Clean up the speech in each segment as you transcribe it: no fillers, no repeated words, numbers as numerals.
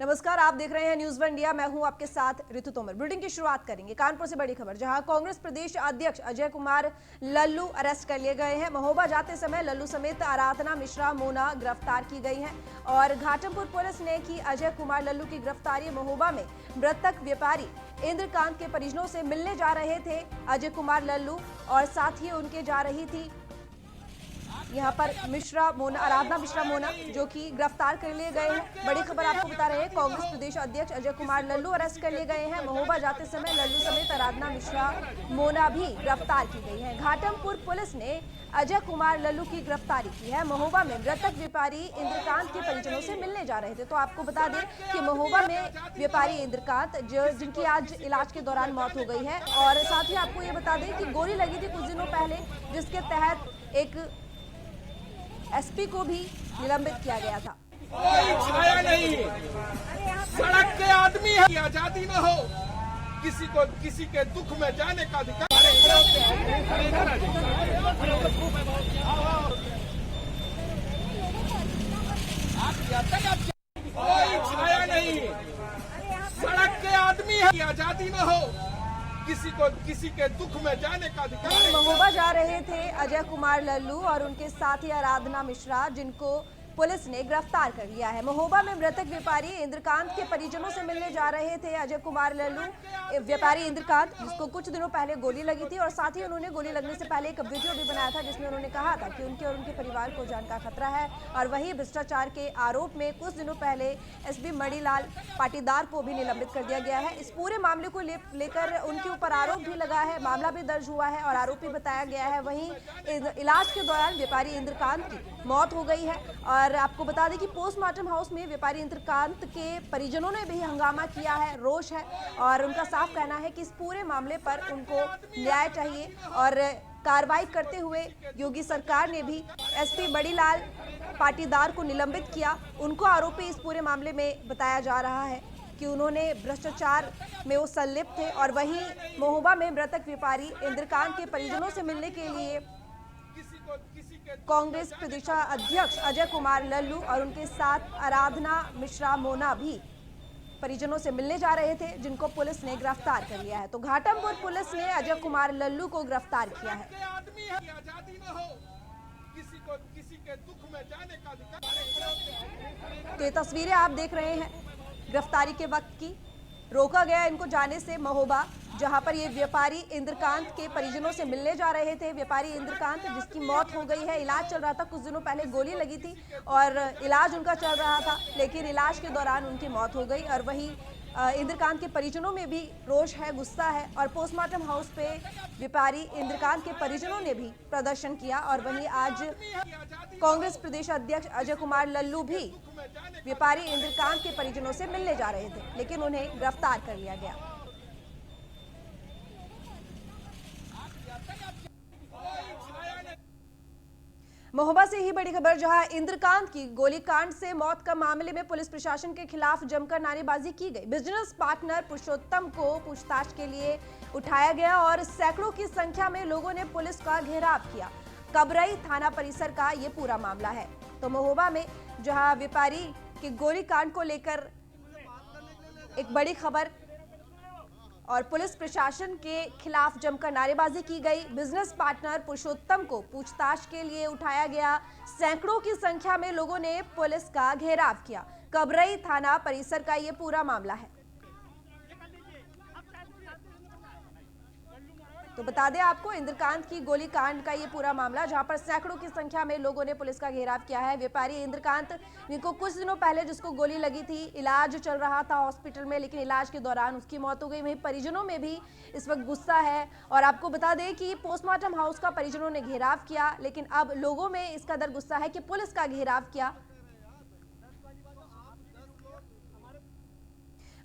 नमस्कार, आप देख रहे हैं न्यूज वन इंडिया। मैं हूं आपके साथ ऋतु तोमर। बुलेटिन की शुरुआत करेंगे कानपुर से बड़ी खबर, जहां कांग्रेस प्रदेश अध्यक्ष अजय कुमार लल्लू अरेस्ट कर लिए गए हैं। महोबा जाते समय लल्लू समेत आराधना मिश्रा मोना गिरफ्तार की गई हैं और घाटमपुर पुलिस ने की अजय कुमार लल्लू की गिरफ्तारी। महोबा में मृतक व्यापारी इंद्रकांत के परिजनों से मिलने जा रहे थे अजय कुमार लल्लू और साथ ही उनके जा रही थी यहाँ पर आराधना मिश्रा मोना, जो कि गिरफ्तार कर लिए गए हैं। बड़ी खबर आपको बता रहे हैं, कांग्रेस प्रदेश अध्यक्ष अजय कुमार लल्लू अरेस्ट कर लिए गए हैं। महोबा जाते समय लल्लू समेत आराधना मिश्रा मोना भी गिरफ्तार की गई है। घाटमपुर पुलिस ने अजय कुमार लल्लू की गिरफ्तारी की है। महोबा में मृतक व्यापारी इंद्रकांत के परिजनों से मिलने जा रहे थे। तो आपको बता दें कि महोबा में व्यापारी इंद्रकांत जिनकी आज इलाज के दौरान मौत हो गई है, और साथ ही आपको ये बता दें कि गोली लगी थी कुछ दिनों पहले, जिसके तहत एक एसपी को भी निलंबित किया गया था। कोई छाया नहीं, सड़क के आदमी है, आजादी न हो, किसी को किसी के दुख में जाने का अधिकार। कोई छाया नहीं, सड़क के आदमी है, आजादी न हो, किसी को किसी के दुख में जाने का अधिकार। महोबा जा रहे थे अजय कुमार लल्लू और उनके साथी आराधना मिश्रा, जिनको पुलिस ने गिरफ्तार कर लिया है। महोबा में मृतक व्यापारी इंद्रकांत के परिजनों से मिलने जा रहे थे अजय कुमार लल्लू। व्यापारी इंद्रकांत, जिसको कुछ दिनों पहले गोली लगी थी, और साथ ही उन्होंने गोली लगने से पहले एक वीडियो भी बनाया था जिसमें उन्होंने कहा था कि उनके और उनके परिवार को जान का खतरा है। और वही भ्रष्टाचार के आरोप में कुछ दिनों पहले एसपी मणिलाल पाटीदार को भी निलंबित कर दिया गया है। इस पूरे मामले को लेकर उनके ऊपर आरोप भी लगा है, मामला भी दर्ज हुआ है और आरोपी बताया गया है। वहीं इलाज के दौरान व्यापारी इंद्रकांत की मौत हो गई है। और आपको बता दें कि पोस्टमार्टम हाउस में व्यापारी इंद्रकांत के परिजनों ने भी हंगामा किया है, रोष है, और उनका साफ कहना है कि इस पूरे मामले पर उनको न्याय चाहिए। और कार्रवाई करते हुए योगी सरकार ने भी एसपी मणिलाल पाटीदार को निलंबित किया। उनको आरोपी इस पूरे मामले में बताया जा रहा है कि उन्होंने भ्रष्टाचार में वो संलिप्त थे। और वहीं महोबा में मृतक व्यापारी इंद्रकांत के परिजनों से मिलने के लिए कांग्रेस प्रदेश अध्यक्ष अजय कुमार लल्लू और उनके साथ आराधना मिश्रा मोना भी परिजनों से मिलने जा रहे थे, जिनको पुलिस ने गिरफ्तार कर लिया है। तो घाटमपुर पुलिस ने अजय कुमार लल्लू को गिरफ्तार किया है। तो ये तस्वीरें आप देख रहे हैं गिरफ्तारी के वक्त की। रोका गया इनको जाने से महोबा, जहां पर ये व्यापारी इंद्रकांत के परिजनों से मिलने जा रहे थे। व्यापारी इंद्रकांत, जिसकी मौत हो गई है, इलाज चल रहा था, कुछ दिनों पहले गोली लगी थी और इलाज उनका चल रहा था, लेकिन इलाज के दौरान उनकी मौत हो गई। और वहीं इंद्रकांत के परिजनों में भी रोष है, गुस्सा है, और पोस्टमार्टम हाउस पे व्यापारी इंद्रकांत के परिजनों ने भी प्रदर्शन किया। और वहीं आज कांग्रेस प्रदेश अध्यक्ष अजय कुमार लल्लू भी व्यापारी इंद्रकांत के परिजनों से मिलने जा रहे थे, लेकिन उन्हें गिरफ्तार कर लिया गया। महोबा से ही बड़ी खबर, जहां इंद्रकांत की गोलीकांड से मौत का मामले में पुलिस प्रशासन के खिलाफ जमकर नारेबाजी की गई। बिजनेस पार्टनर पुरुषोत्तम को पूछताछ के लिए उठाया गया और सैकड़ों की संख्या में लोगों ने पुलिस का घेराव किया। कबरई थाना परिसर का ये पूरा मामला है। तो महोबा में जहां व्यापारी के गोलीकांड को लेकर एक बड़ी खबर और पुलिस प्रशासन के खिलाफ जमकर नारेबाजी की गई। बिजनेस पार्टनर पुरुषोत्तम को पूछताछ के लिए उठाया गया। सैकड़ों की संख्या में लोगों ने पुलिस का घेराव किया। कबरई थाना परिसर का ये पूरा मामला है। तो बता दें आपको, इंद्रकांत की गोलीकांड का ये पूरा मामला, जहां पर सैकड़ों की संख्या में लोगों ने पुलिस का घेराव किया है। व्यापारी इंद्रकांत, जिनको कुछ दिनों पहले जिसको गोली लगी थी, इलाज चल रहा था हॉस्पिटल में, लेकिन इलाज के दौरान उसकी मौत हो गई। वहीं परिजनों में भी इस वक्त गुस्सा है। और आपको बता दें कि पोस्टमार्टम हाउस का परिजनों ने घेराव किया, लेकिन अब लोगों में इस कदर गुस्सा है कि पुलिस का घेराव किया।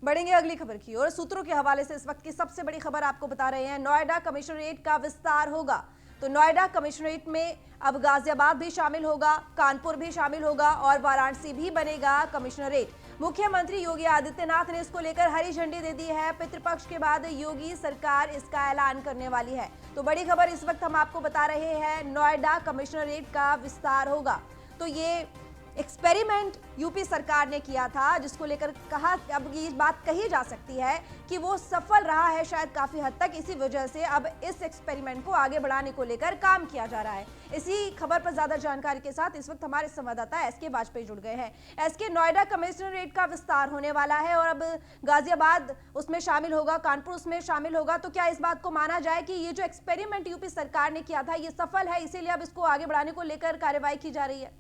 बढ़ेंगे अगली खबर की ओर। सूत्रों के हवाले से इस वक्त की सबसे बड़ी खबर आपको बता रहे हैं, नोएडा कमिश्नरेट का विस्तार होगा। तो नोएडा कमिश्नरेट में अब गाजियाबाद भी शामिल होगा, कानपुर भी शामिल होगा और वाराणसी भी बनेगा कमिश्नरेट। मुख्यमंत्री योगी आदित्यनाथ ने इसको लेकर हरी झंडी दे दी है। पितृपक्ष के बाद योगी सरकार इसका ऐलान करने वाली है। तो बड़ी खबर इस वक्त हम आपको बता रहे हैं, नोएडा कमिश्नरेट का विस्तार होगा। तो ये एक्सपेरिमेंट यूपी सरकार ने किया था, जिसको लेकर कहा अब ये बात कही जा सकती है कि वो सफल रहा है शायद काफी हद तक। इसी वजह से अब इस एक्सपेरिमेंट को आगे बढ़ाने को लेकर काम किया जा रहा है। इसी खबर पर ज्यादा जानकारी के साथ इस वक्त हमारे संवाददाता एसके वाजपेयी जुड़ गए हैं। एसके, नोएडा कमिश्नरेट का विस्तार होने वाला है और अब गाजियाबाद उसमें शामिल होगा, कानपुर उसमें शामिल होगा, तो क्या इस बात को माना जाए कि ये जो एक्सपेरिमेंट यूपी सरकार ने किया था ये सफल है, इसीलिए अब इसको आगे बढ़ाने को लेकर कार्यवाही की जा रही है?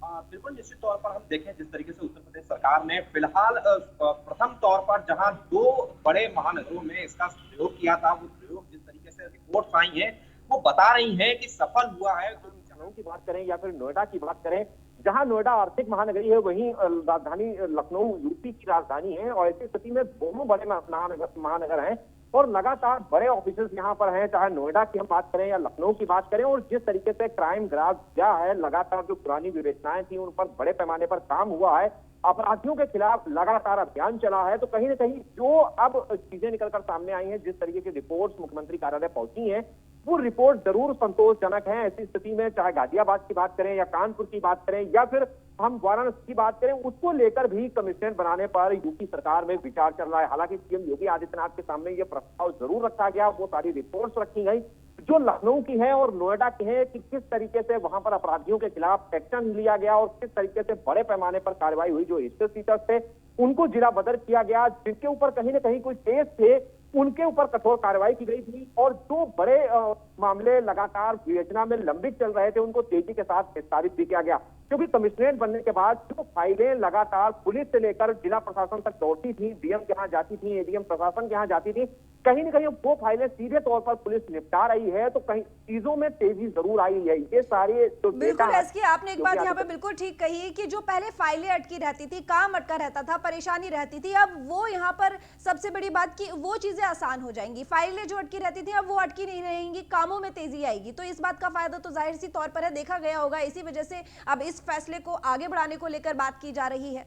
बिल्कुल, निश्चित तौर पर हम देखें जिस तरीके से उत्तर प्रदेश सरकार ने फिलहाल प्रथम तौर पर जहां 2 बड़े महानगरों में इसका प्रयोग किया था, वो प्रयोग जिस तरीके से रिपोर्ट्स आई हैं वो बता रही हैं कि सफल हुआ है। जो लखनऊ की बात करें या फिर नोएडा की बात करें, जहां नोएडा आर्थिक महानगरी है वहीं राजधानी लखनऊ यूपी की राजधानी है और ऐसी स्थिति में दोनों बड़े महानगर हैं और लगातार बड़े ऑफिसर्स यहाँ पर हैं, चाहे नोएडा की हम बात करें या लखनऊ की बात करें। और जिस तरीके से क्राइम ग्राफ क्या है, लगातार जो पुरानी विवेचनाएं थी उन पर बड़े पैमाने पर काम हुआ है, अपराधियों के खिलाफ लगातार अभियान चला है, तो कहीं ना कहीं जो अब चीजें निकलकर सामने आई हैं, जिस तरीके की रिपोर्ट्स मुख्यमंत्री कार्यालय पहुंची हैं, वो रिपोर्ट जरूर संतोषजनक है। ऐसी स्थिति में चाहे गाजियाबाद की बात करें या कानपुर की बात करें या फिर हम वाराणसी की बात करें, उसको लेकर भी कमिश्नर बनाने पर यूपी सरकार में विचार चल रहा है। हालांकि सीएम योगी आदित्यनाथ के सामने ये प्रस्ताव जरूर रखा गया, वो सारी रिपोर्ट्स रखी गई जो लखनऊ की है और नोएडा की है कि किस तरीके से वहां पर अपराधियों के खिलाफ एक्शन लिया गया और किस तरीके से बड़े पैमाने पर कार्रवाई हुई। जो एसएस सीटर्स थे उनको जिला बदर किया गया, जिनके ऊपर कहीं ना कहीं कोई केस थे उनके ऊपर कठोर कार्रवाई की गई थी और जो बड़े मामले लगातार विवेचना में लंबित चल रहे थे उनको तेजी के साथ निस्तारित भी किया गया। क्योंकि कमिश्नरेट बनने के बाद जो फाइलें लगातार पुलिस से लेकर जिला प्रशासन तक दौड़ती थी, डीएम के यहाँ जाती थी, एडीएम प्रशासन के यहाँ जाती थी, कहीं ना कहीं वो फाइलें सीधे तौर पर पुलिस निपटा रही है, तो कहीं चीजों में तेजी जरूर आई है। ये सारे जो बिल्कुल एसके, आपने एक बात यहाँ पे बिल्कुल ठीक कही कि जो पहले फाइलें अटकी रहती थी, काम अटका रहता था, परेशानी रहती थी, अब वो यहाँ पर सबसे बड़ी बात की वो चीजें आसान हो जाएंगी। फाइलें जो अटकी रहती थी अब वो अटकी नहीं रहेंगी, कामों में तेजी आएगी। तो इस बात का फायदा तो जाहिर सी तौर पर है, देखा गया होगा। इसी वजह से अब इस फैसले को आगे बढ़ाने को लेकर बात की जा रही है।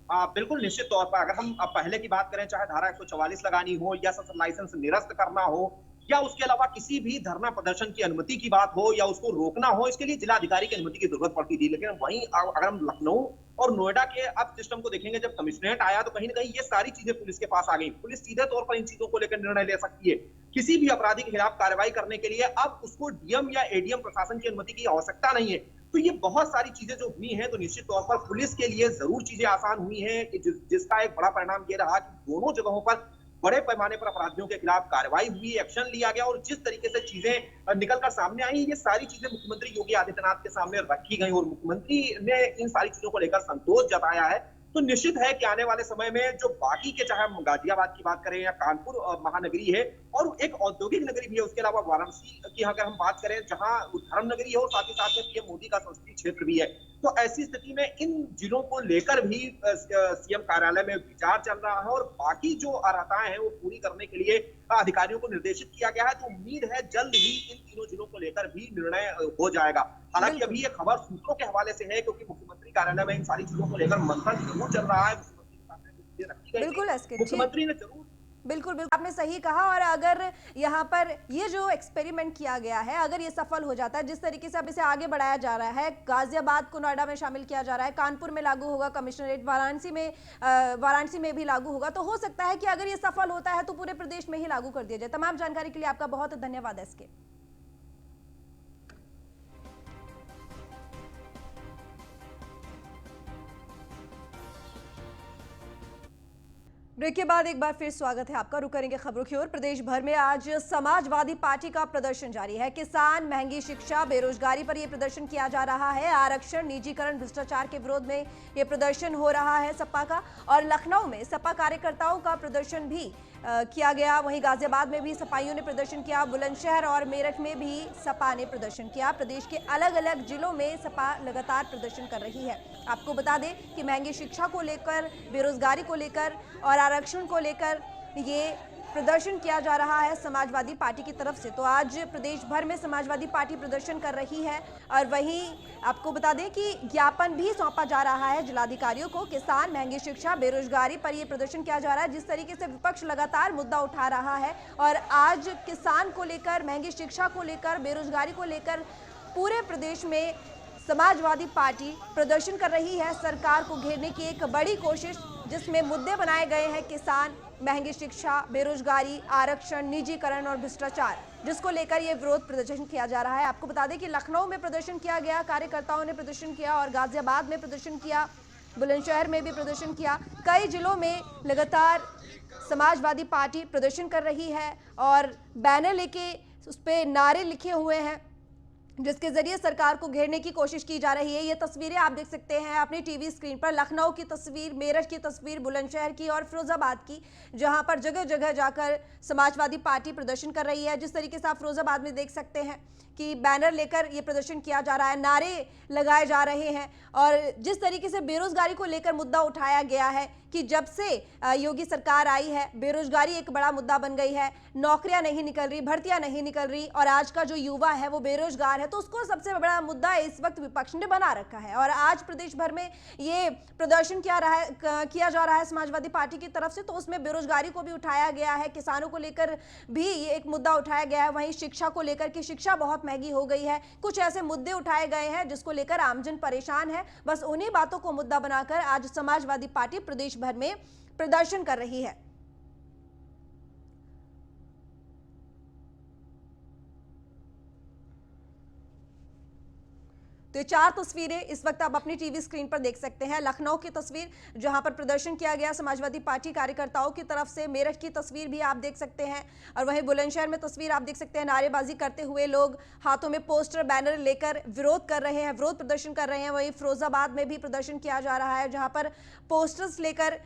बिल्कुल, निश्चित तौर पर अगर हम पहले की बात करें, चाहे धारा 144 लगानी हो या सशस्त्र लाइसेंस निरस्त करना हो या उसके अलावा किसी भी धरना प्रदर्शन की अनुमति की बात हो या उसको रोकना हो, इसके लिए जिलाधिकारी की अनुमति की जरूरत पड़ती थी। लेकिन वहीं अगर हम लखनऊ और नोएडा के अब सिस्टम को देखेंगे, जब कमिश्नरेट आया तो कहीं ना कहीं ये सारी चीजें पुलिस के पास आ गई। पुलिस सीधे तौर पर इन चीजों को लेकर निर्णय ले सकती है। किसी भी अपराधी के खिलाफ कार्रवाई करने के लिए अब उसको डीएम या एडीएम प्रशासन की अनुमति की आवश्यकता नहीं है। तो ये बहुत सारी चीजें जो हुई हैं, तो निश्चित तौर पर पुलिस के लिए जरूर चीजें आसान हुई हैं कि जिसका एक बड़ा परिणाम ये रहा कि दोनों जगहों पर बड़े पैमाने पर अपराधियों के खिलाफ कार्रवाई हुई, एक्शन लिया गया और जिस तरीके से चीजें निकलकर सामने आई, ये सारी चीजें मुख्यमंत्री योगी आदित्यनाथ के सामने रखी गई और मुख्यमंत्री ने इन सारी चीजों को लेकर संतोष जताया है। तो निश्चित है कि आने वाले समय में जो बाकी के, चाहे हम गाजियाबाद की बात करें या कानपुर महानगरी है और एक औद्योगिक नगरी भी है, उसके अलावा वाराणसी की अगर हम बात करें जहां धर्म नगरी है और साथ ही साथ में पीएम मोदी का संसदीय क्षेत्र भी है, तो ऐसी स्थिति में इन जिलों को लेकर भी सीएम कार्यालय में विचार चल रहा है और बाकी जो अर्हताएं हैं वो पूरी करने के लिए अधिकारियों को निर्देशित किया गया है। तो उम्मीद है जल्द ही इन तीनों जिलों को लेकर भी निर्णय हो जाएगा। हालांकि अभी ये खबर सूत्रों के हवाले से है क्योंकि मुख्यमंत्री कार्यालय में इन सारी चीजों को लेकर मंथन जरूर चल रहा है। मुख्यमंत्री ने जरूर बिल्कुल आपने सही कहा। और अगर यहाँ पर ये जो एक्सपेरिमेंट किया गया है, अगर ये सफल हो जाता है, जिस तरीके से अब इसे आगे बढ़ाया जा रहा है, गाजियाबाद को नोएडा में शामिल किया जा रहा है, कानपुर में लागू होगा कमिश्नरेट, वाराणसी में भी लागू होगा, तो हो सकता है कि अगर ये सफल होता है तो पूरे प्रदेश में ही लागू कर दिया जाए। तमाम जानकारी के लिए आपका बहुत धन्यवाद एसके। ब्रेक के बाद एक बार फिर स्वागत है आपका। रुक करेंगे खबरों की ओर। प्रदेश भर में आज समाजवादी पार्टी का प्रदर्शन जारी है। किसान, महंगी शिक्षा, बेरोजगारी पर यह प्रदर्शन किया जा रहा है। आरक्षण, निजीकरण, भ्रष्टाचार के विरोध में यह प्रदर्शन हो रहा है सपा का। और लखनऊ में सपा कार्यकर्ताओं का प्रदर्शन भी किया गया। वहीं गाजियाबाद में भी सपाइयों ने प्रदर्शन किया। बुलंदशहर और मेरठ में भी सपा ने प्रदर्शन किया। प्रदेश के अलग अलग जिलों में सपा लगातार प्रदर्शन कर रही है। आपको बता दें कि महंगी शिक्षा को लेकर, बेरोजगारी को लेकर और आरक्षण को लेकर ये प्रदर्शन किया जा रहा है समाजवादी पार्टी की तरफ से। तो आज प्रदेश भर में समाजवादी पार्टी प्रदर्शन कर रही है। और वहीं आपको बता दें कि ज्ञापन भी सौंपा जा रहा है जिलाधिकारियों को। किसान, महंगी शिक्षा, बेरोजगारी पर यह प्रदर्शन किया जा रहा है। जिस तरीके से विपक्ष लगातार मुद्दा उठा रहा है और आज किसान को लेकर, महंगी शिक्षा को लेकर, बेरोजगारी को लेकर पूरे प्रदेश में समाजवादी पार्टी प्रदर्शन कर रही है सरकार को घेरने की एक बड़ी कोशिश, जिसमें मुद्दे बनाए गए हैं किसान, महंगी शिक्षा, बेरोजगारी, आरक्षण, निजीकरण और भ्रष्टाचार, जिसको लेकर ये विरोध प्रदर्शन किया जा रहा है। आपको बता दें कि लखनऊ में प्रदर्शन किया गया, कार्यकर्ताओं ने प्रदर्शन किया और गाजियाबाद में प्रदर्शन किया, बुलंदशहर में भी प्रदर्शन किया। कई जिलों में लगातार समाजवादी पार्टी प्रदर्शन कर रही है और बैनर लेके उस पर नारे लिखे हुए हैं, जिसके जरिए सरकार को घेरने की कोशिश की जा रही है। ये तस्वीरें आप देख सकते हैं अपनी टीवी स्क्रीन पर, लखनऊ की तस्वीर, मेरठ की तस्वीर, बुलंदशहर की और फिरोजाबाद की, जहां पर जगह जगह जाकर समाजवादी पार्टी प्रदर्शन कर रही है। जिस तरीके से आप फिरोजाबाद में देख सकते हैं कि बैनर लेकर ये प्रदर्शन किया जा रहा है, नारे लगाए जा रहे हैं और जिस तरीके से बेरोजगारी को लेकर मुद्दा उठाया गया है कि जब से योगी सरकार आई है बेरोजगारी एक बड़ा मुद्दा बन गई है, नौकरियां नहीं निकल रही, भर्तियां नहीं निकल रही और आज का जो युवा है वो बेरोजगार है, तो उसको सबसे बड़ा मुद्दा इस वक्त विपक्ष ने बना रखा है। और आज प्रदेश भर में ये प्रदर्शन किया जा रहा है समाजवादी पार्टी की तरफ से, तो उसमें बेरोजगारी को भी उठाया गया है, किसानों को लेकर भी ये एक मुद्दा उठाया गया है, वहीं शिक्षा को लेकर कि शिक्षा बहुत महंगी हो गई है। कुछ ऐसे मुद्दे उठाए गए हैं जिसको लेकर आमजन परेशान है। बस उन्हीं बातों को मुद्दा बनाकर आज समाजवादी पार्टी प्रदेश भर में प्रदर्शन कर रही है। तो ये चार तस्वीरें इस वक्त आप अपनी टीवी स्क्रीन पर देख सकते हैं। लखनऊ की तस्वीर जहां पर प्रदर्शन किया गया समाजवादी पार्टी कार्यकर्ताओं की तरफ से, मेरठ की तस्वीर भी आप देख सकते हैं और वहीं बुलंदशहर में तस्वीर आप देख सकते हैं, नारेबाजी करते हुए लोग हाथों में पोस्टर बैनर लेकर विरोध कर रहे हैं, विरोध प्रदर्शन कर रहे हैं। वहीं फिरोजाबाद में भी प्रदर्शन किया जा रहा है, जहां पर पोस्टर्स लेकर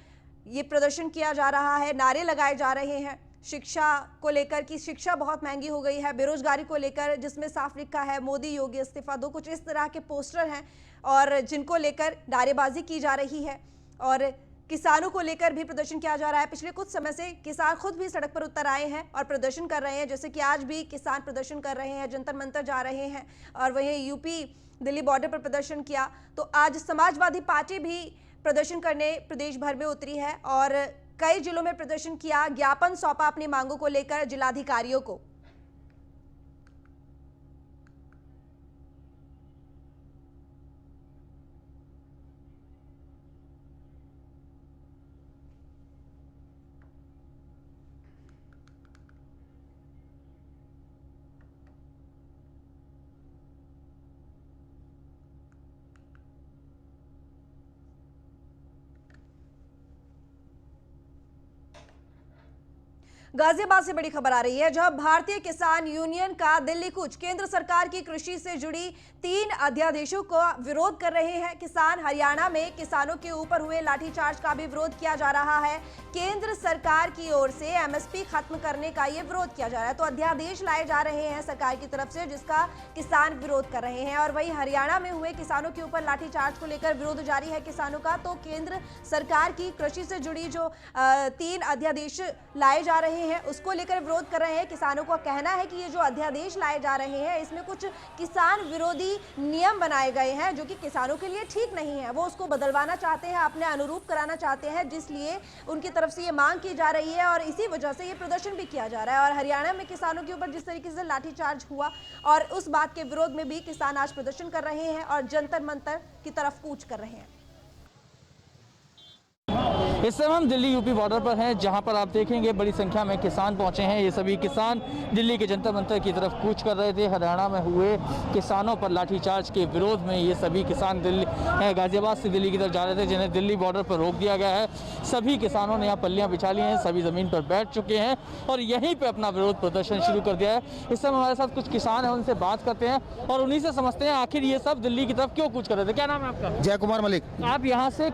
ये प्रदर्शन किया जा रहा है, नारे लगाए जा रहे हैं शिक्षा को लेकर कि शिक्षा बहुत महंगी हो गई है, बेरोजगारी को लेकर जिसमें साफ लिखा है मोदी योगी इस्तीफा दो, कुछ इस तरह के पोस्टर हैं और जिनको लेकर नारेबाजी की जा रही है। और किसानों को लेकर भी प्रदर्शन किया जा रहा है। पिछले कुछ समय से किसान खुद भी सड़क पर उतर आए हैं और प्रदर्शन कर रहे हैं, जैसे कि आज भी किसान प्रदर्शन कर रहे हैं, जंतर मंतर जा रहे हैं और वहीं यूपी दिल्ली बॉर्डर पर प्रदर्शन किया। तो आज समाजवादी पार्टी भी प्रदर्शन करने प्रदेश भर में उतरी है और कई जिलों में प्रदर्शन किया, ज्ञापन सौंपा अपनी मांगों को लेकर जिलाधिकारियों को। गाजियाबाद से बड़ी खबर आ रही है, जहां भारतीय किसान यूनियन का दिल्ली कूच केंद्र सरकार की कृषि से जुड़ी 3 अध्यादेशों का विरोध कर रहे हैं किसान। हरियाणा में किसानों के ऊपर हुए लाठीचार्ज का भी विरोध किया जा रहा है। केंद्र सरकार की ओर से एमएसपी खत्म करने का ये विरोध किया जा रहा है, तो अध्यादेश लाए जा रहे हैं सरकार की तरफ से जिसका किसान विरोध कर रहे हैं। और वहीं हरियाणा में हुए किसानों के ऊपर लाठीचार्ज को लेकर विरोध जारी है किसानों का। तो केंद्र सरकार की कृषि से जुड़ी जो 3 अध्यादेश लाए जा रहे हैं उसको लेकर विरोध कर रहे हैं। किसानों का कहना है कि ये जो अध्यादेश लाए जा रहे हैं इसमें कुछ किसान विरोधी नियम बनाए गए हैं जो कि किसानों के लिए ठीक नहीं है। वो उसको बदलवाना चाहते हैं, अपने अनुरूप कराना चाहते हैं, जिसलिए उनकी तरफ से ये मांग की जा रही है और इसी वजह से ये प्रदर्शन भी किया जा रहा है। और हरियाणा में किसानों के ऊपर जिस तरीके से लाठीचार्ज हुआ और उस बात के विरोध में भी किसान आज प्रदर्शन कर रहे हैं और जंतर मंतर की तरफ कूच कर रहे हैं। इस समय हम दिल्ली यूपी बॉर्डर पर हैं, जहां पर आप देखेंगे बड़ी संख्या में किसान पहुंचे हैं। ये सभी किसान दिल्ली के जंतर मंतर की तरफ कूच कर रहे थे। हरियाणा में हुए किसानों पर लाठीचार्ज के विरोध में ये सभी किसान गाजियाबाद से दिल्ली की तरफ जा रहे थे, जिन्हें दिल्ली बॉर्डर पर रोक दिया गया है। सभी किसानों ने यहाँ पल्लियाँ बिछा ली हैं, सभी ज़मीन पर बैठ चुके हैं और यहीं पर अपना विरोध प्रदर्शन शुरू कर दिया है। इस समय हमारे साथ कुछ किसान हैं, उनसे बात करते हैं और उन्हीं से समझते हैं आखिर ये सब दिल्ली की तरफ क्यों कूच कर रहे थे। क्या नाम है आपका? जय कुमार मलिक। आप यहाँ से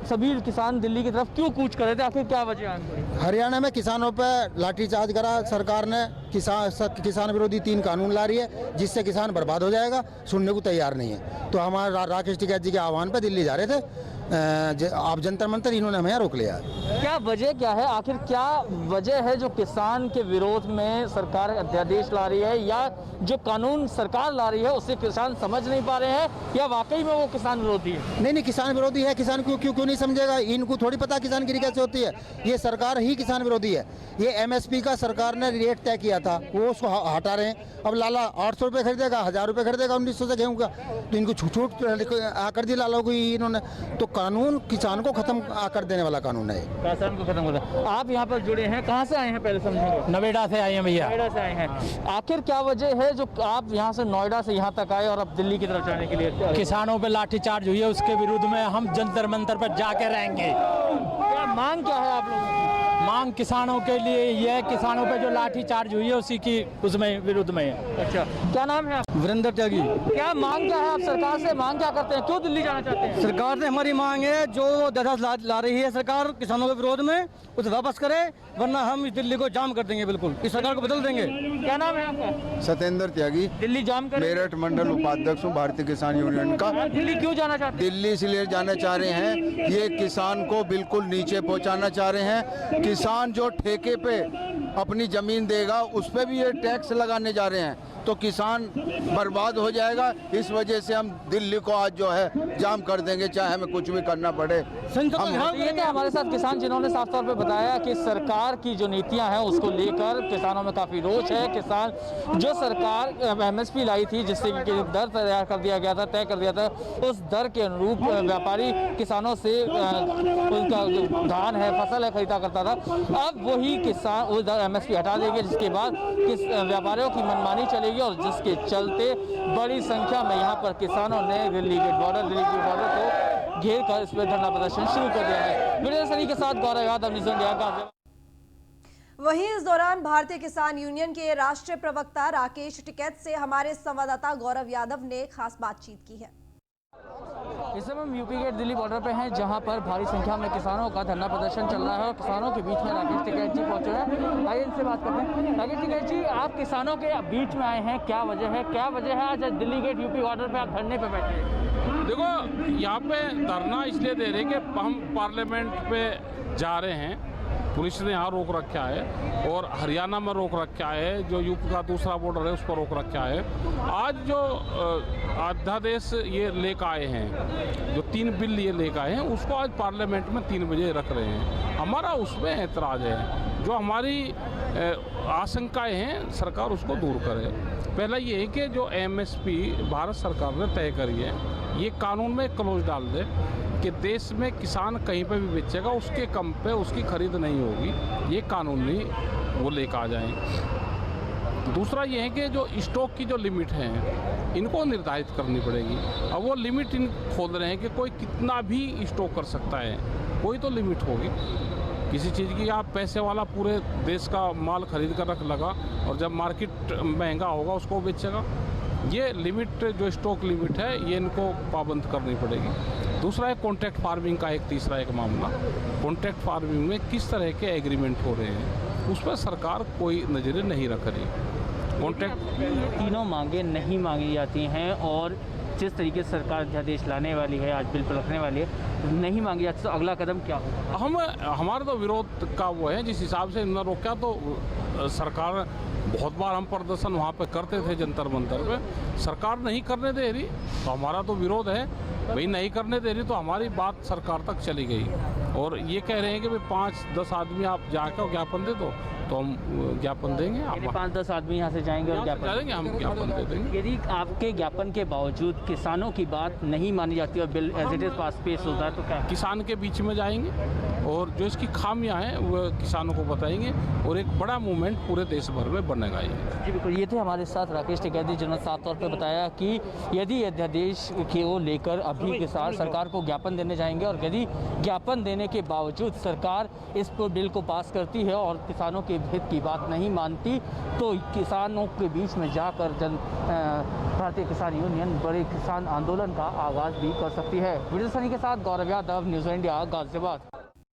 सभी किसान दिल्ली की तरफ क्यों कूच कर रहे थे, आखिर क्या वजह है? हरियाणा में किसानों पर लाठीचार्ज करा सरकार ने। किसान विरोधी 3 कानून ला रही है जिससे किसान बर्बाद हो जाएगा, सुनने को तैयार नहीं है। तो हमारे राकेश टिकैत जी के आह्वान पर दिल्ली जा रहे थे आप जंतर मंतर इन्होंने हमें यहाँ रोक लिया। क्या वजह क्या है, आखिर क्या वजह है जो किसान के विरोध में सरकार अध्यादेश ला रही है, या जो कानून सरकार ला रही है उससे किसान समझ नहीं पा रहे हैं, या वाकई में वो किसान विरोधी है? नहीं, किसान विरोधी है। किसान क्यों नहीं समझेगा? इनको थोड़ी पता किसानगिरी कैसे होती है। ये सरकार ही किसान विरोधी है। ये एमएसपी का सरकार ने रेट तय किया था, वो उसको हटा रहे हैं। अब लाला 800 रुपये खरीदेगा, 1000 रुपये खरीदेगा 1900 से गेहूँ का, तो इनको छूट कर दी लाला को इन्होंने। तो कानून किसान को खत्म कर देने वाला कानून है, किसान को खत्म कर दे। आप यहाँ पर जुड़े हैं, कहाँ से आए हैं पहले समझेंगे? नोएडा से आए हैं भैया। नोएडा से आए हैं। आखिर क्या वजह है जो आप यहाँ से नोएडा से यहाँ तक आए और अब दिल्ली की तरफ जाने के लिए? किसानों पे लाठीचार्ज हुई है, उसके विरुद्ध में हम जंतर मंतर पर जाके रहेंगे। क्या मांग क्या है आप लोगों की? मांग किसानों के लिए ये है, किसानों पे जो लाठीचार्ज हुई है उसी की उसमें विरुद्ध में है। अच्छा, क्या नाम है? वीरेंद्र त्यागी। क्या मांग क्या है आप सरकार से, मांग क्या करते हैं, क्यों दिल्ली जाना चाहते हैं? सरकार से हमारी मांग है, जो दराज ला रही है सरकार किसानों के विरोध में, उसे वापस करे, वरना हम इस दिल्ली को जाम कर देंगे। बिल्कुल इस सरकार को बदल देंगे। क्या नाम है आपका? सत्येंद्र त्यागी, दिल्ली जाम कर मेरठ मंडल उपाध्यक्ष हूँ भारतीय किसान यूनियन का। दिल्ली क्यों जाना चाहते हैं? दिल्ली इसलिए जाना चाह रहे हैं, ये किसान को बिल्कुल नीचे पहुंचाना चाह रहे हैं। किसान जो ठेके पे अपनी जमीन देगा उस पे भी ये टैक्स लगाने जा रहे हैं, तो किसान बर्बाद हो जाएगा। इस वजह से हम दिल्ली को आज जो है जाम कर देंगे, चाहे हमें कुछ भी करना पड़े। ये थे हमारे साथ किसान जिन्होंने साफ तौर पे बताया कि सरकार की जो नीतियां हैं उसको लेकर किसानों में काफ़ी रोष है। किसान जो सरकार एमएसपी लाई थी, जिससे कि दर तैयार कर दिया गया था, तय कर दिया था, उस दर के अनुरूप व्यापारी किसानों से उनका जो धान है, फसल है, खरीदा करता था। अब वही किसान उस दर एमएसपी हटा देंगे, जिसके बाद व्यापारियों की मनमानी चलेगी, और जिसके चलते बड़ी संख्या में यहाँ पर किसानों ने दिल्ली के बॉर्डर को घेर कर इस पर धरना प्रदर्शन शुरू कर दिया है। वीडियो सनी के साथ गौरव यादव, न्यूज़ इंडिया का। वहीं इस दौरान भारतीय किसान यूनियन के राष्ट्रीय प्रवक्ता राकेश टिकैत से हमारे संवाददाता गौरव यादव ने खास बातचीत की है। इस समय हम यूपी के दिल्ली बॉर्डर पे हैं, जहां पर भारी संख्या में किसानों का धरना प्रदर्शन चल रहा है, और किसानों के बीच में राकेश टिकैत जी पहुंचे हैं। आइए इनसे बात करते हैं। राकेश टिकैत जी, आप किसानों के बीच में आए हैं, क्या वजह है आज दिल्ली गेट यूपी बॉर्डर पे आप धरने पे बैठे हैं? देखो, यहाँ पे धरना इसलिए दे रहे कि हम पार्लियामेंट पे जा रहे हैं। पुलिस ने यहाँ रोक रखा है, और हरियाणा में रोक रखा है, जो यूपी का दूसरा बॉर्डर है उस पर रोक रखा है। आज जो अध्यादेश ये लेकर आए हैं, जो 3 बिल ये लेकर आए हैं, उसको आज पार्लियामेंट में 3 बजे रख रहे हैं। हमारा उसमें ऐतराज़ है, जो हमारी आशंकाएं हैं सरकार उसको दूर करे। पहला ये है कि जो एमएसपी भारत सरकार ने तय करी है, ये कानून में क्लोज डाल दे कि देश में किसान कहीं पे भी बेचेगा उसके कम पे उसकी खरीद नहीं होगी। ये कानूनी वो लेकर आ जाएं। दूसरा ये है कि जो स्टॉक की जो लिमिट है इनको निर्धारित करनी पड़ेगी। अब वो लिमिट इन खोल रहे हैं कि कोई कितना भी स्टॉक कर सकता है, कोई तो लिमिट होगी किसी चीज़ की। आप पैसे वाला पूरे देश का माल खरीद कर रख लगा, और जब मार्केट महंगा होगा उसको बेचेगा। ये लिमिट जो स्टॉक लिमिट है ये इनको पाबंद करनी पड़ेगी। दूसरा है कॉन्ट्रैक्ट फार्मिंग का तीसरा एक मामला। कॉन्ट्रैक्ट फार्मिंग में किस तरह के एग्रीमेंट हो रहे हैं उस पर सरकार कोई नज़रें नहीं रख रही। कॉन्ट्रैक्ट तीनों मांगे नहीं मांगी जाती हैं, और जिस तरीके से सरकार अध्यादेश लाने वाली है, आज बिल पर रखने वाली है, नहीं मांगी जाती, तो अगला कदम क्या होगा? हमारा तो विरोध का वो है, जिस हिसाब से इन्होंने रोका, तो सरकार बहुत बार हम प्रदर्शन वहाँ पे करते थे जंतर मंतर पे, सरकार नहीं करने दे रही, तो हमारा तो विरोध है। भाई नहीं करने दे रही तो हमारी बात सरकार तक चली गई, और ये कह रहे हैं कि भाई 5-10 आदमी आप जाकर ज्ञापन दे दो, तो हम ज्ञापन देंगे। 5-10 आदमी यहाँ से जाएंगे और ज्ञापन देंगे, हम ज्ञापन दे देंगे। यदि आपके ज्ञापन के बावजूद किसानों की बात नहीं मानी जाती और बिल एज इट इज पास पेश होता है, तो क्या किसान के बीच में जाएंगे और जो इसकी खामियां हैं वो किसानों को बताएंगे, और एक बड़ा मूवमेंट पूरे देश भर में बनेगा। जी बिल्कुल, ये थे हमारे साथ राकेश टिकैत, जिन्होंने साफ तौर पर बताया कि यदि अध्यादेश को लेकर अभी किसान सरकार को ज्ञापन देने जाएंगे, और यदि ज्ञापन देने के बावजूद सरकार इस बिल को पास करती है और किसानों के हित की बात नहीं मानती, तो किसानों के बीच में जाकर भारतीय किसान यूनियन बड़े किसान आंदोलन का आगाज भी कर सकती है। वीडियो सनी के साथ गौरव यादव, न्यूज़ इंडिया, गाजियाबाद।